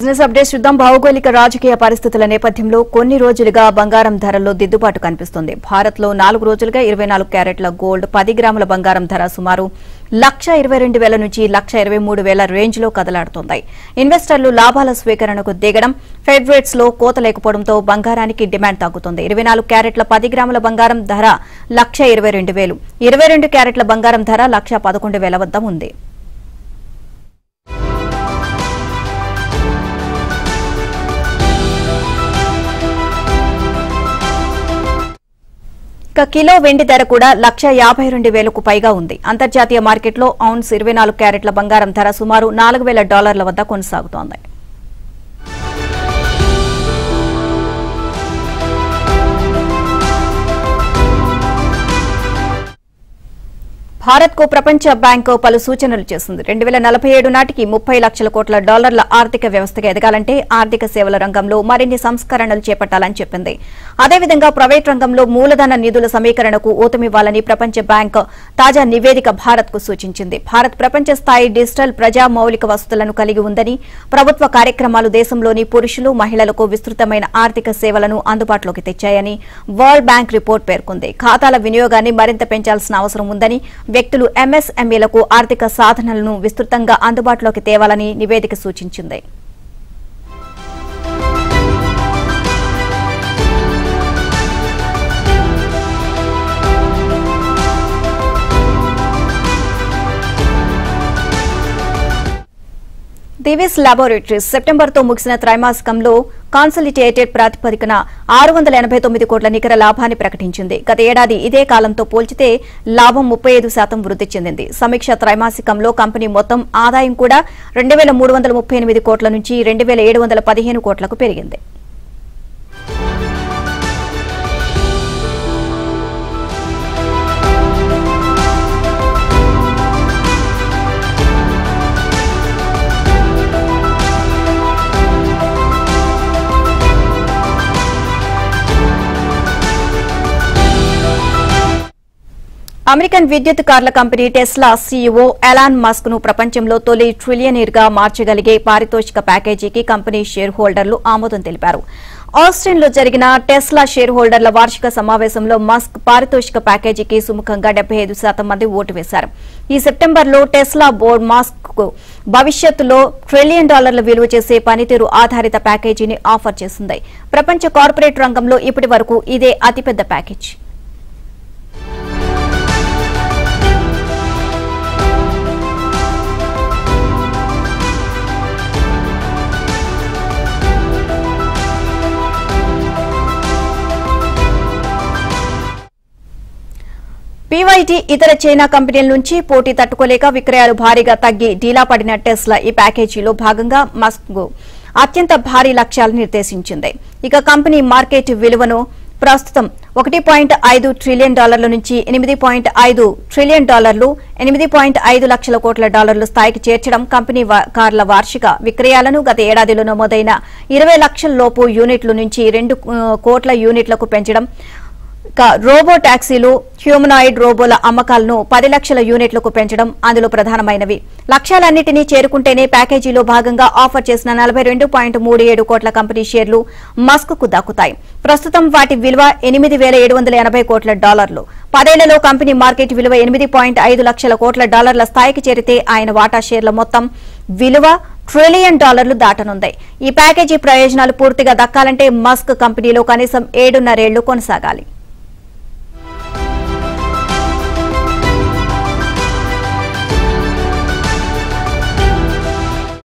Business updates చూద్దాం. భౌగోళిక రాజకీయ పరిస్థితుల నేపథ్యంలో కొన్ని రోజులుగా బంగారం ధరల్లో దిద్దుబాటు కనిపిస్తుంది. భారత్లో 4 రోజులుగా 24 క్యారెట్ల గోల్డ్ 10 గ్రాముల బంగారం ధర సుమారు 1,22,000 నుంచి 1,23,000 రేంజ్లో కదలాడుతోంది. ఇన్వెస్టర్లు లాభాల స్వీకరణకు దిగడం, ఫెడ్ రేట్స్ లో కోత లేకపోవడంతో బంగారానికి డిమాండ్ తగ్గుతుంది. 24 క్యారెట్ల 10 గ్రాముల బంగారం ధర 1,22,000, 22 క్యారెట్ల బంగారం ధర 1,11,000 వద్ద ఉంది. కిలో వెండి ధర కూడా 1,52,000కు పైగా ఉంది. అంతర్జాతీయ మార్కెట్లో ఔన్స్ 24 క్యారెట్ల బంగారం ధర సుమారు $4,000 వద్ద కొనసాగుతోంది. భారత్కు ప్రపంచ బ్యాంకు పలు సూచనలు చేసింది. 2047 నాటికి $30 లక్షల కోట్ల ఆర్థిక వ్యవస్థగా ఎదగాలంటే ఆర్థిక సేవల రంగంలో మరిన్ని సంస్కరణలు చేపట్టాలని చెప్పింది. అదేవిధంగా ప్రైవేట్ రంగంలో మూలధన నిధుల సమీకరణకు ఊతమివ్వాలని ప్రపంచ బ్యాంకు తాజా నివేదిక భారత్కు సూచించింది. భారత్ ప్రపంచ స్థాయి డిజిటల్ ప్రజా మౌలిక వసతులను కలిగి ఉందని, ప్రభుత్వ కార్యక్రమాలు దేశంలోని పురుషులు, మహిళలకు విస్తృతమైన ఆర్థిక సేవలను అందుబాటులోకి తెచ్చాయని వరల్డ్ బ్యాంక్ రిపోర్ట్ పేర్కొంది. ఖాతాల వినియోగాన్ని మరింత పెంచాల్సిన అవసరం ఉందని, వ్యక్తులు ఎంఎస్ఎంఈలకు ఆర్థిక సాధనలను విస్తృతంగా అందుబాటులోకి తేవాలని నివేదిక సూచించింది. దివిస్ లాబొరేటరీస్ సెప్టెంబర్తో ముగిసిన త్రైమాసికంలో కాన్సలిడేటెడ్ ప్రాతిపదికన 689 కోట్ల నికర లాభాన్ని ప్రకటించింది. గత ఏడాది ఇదే కాలంతో పోల్చితే లాభం 35% వృద్ధి చెందింది. సమీక్ష త్రైమాసికంలో కంపెనీ మొత్తం ఆదాయం కూడా 2,338 కోట్ల నుంచి 2,715 కోట్లకు పెరిగింది. అమెరికన్ విద్యుత్ కార్ల company Tesla CEO Elon Musk ను ప్రపంచంలో తొలి ట్రిలియనీర్ గా మార్చగలిగే పారితోషిక ప్యాకేజీకి కంపెనీ షేర్ హోల్డర్లు ఆమోదం తెలిపారు. ఆస్టిన్ లో జరిగిన టెస్లా షేర్ హోల్డర్ల వార్షిక సమావేశంలో మస్క్ పారితోషిక ప్యాకేజీకి సుముఖంగా 75% మంది ఓటు వేశారు. ఈ సెప్టెంబర్లో టెస్లా బోర్డు మస్క్ కు భవిష్యత్తులో $1 ట్రిలియన్ విలువ చేసే పనితీరు ఆధారిత ప్యాకేజీని ఆఫర్ చేసింది. ప్రపంచ కార్పొరేట్ రంగంలో ఇప్పటి వరకు ఇదే అతిపెద్ద ప్యాకేజీ. పీవైటీ ఇతర చైనా కంపెనీల నుంచి పోటీ తట్టుకోలేక విక్రయాలు భారీగా తగ్గి డీలా పడిన టెస్లా ఈ ప్యాకేజీలో భాగంగా మస్క్ అత్యంత భారీ లక్ష్యాలను నిర్దేశించింది. ఇక కంపెనీ మార్కెట్ విలువను ప్రస్తుతం $1.5 ట్రిలియన్ నుంచి $8.5 ట్రిలియన్, 8.5 లక్షల కోట్ల స్థాయికి చేర్చడం, కంపెనీ కార్ల వార్షిక విక్రయాలను గత ఏడాదిలో నమోదైన 20 లక్షల లోపు యూనిట్ల నుంచి 2 కోట్ల యూనిట్లకు పెంచడం, రోబో టాక్సీలు, హ్యూమనాయిడ్ రోబోల అమ్మకాలను 10 లక్షల యూనిట్లకు పెంచడం అందులో ప్రధానమైనవి. లక్ష్యాలన్నింటినీ చేరుకుంటేనే ప్యాకేజీలో భాగంగా ఆఫర్ చేసిన 42.37 కోట్ల కంపెనీ షేర్లు మస్క్ కు దక్కుతాయి. ప్రస్తుతం వాటి విలువ $8,780 కోట్ల. 10 ఏళ్లలో కంపెనీ మార్కెట్ విలువ $8.5 లక్షల కోట్ల స్థాయికి చేరితే ఆయన వాటా షేర్ల మొత్తం విలువ $1 ట్రిలియన్ దాటనుంది. ఈ ప్యాకేజీ ప్రయోజనాలు పూర్తిగా దక్కాలంటే మస్క్ కంపెనీలో కనీసం 7.5 ఏళ్లు కొనసాగాలి.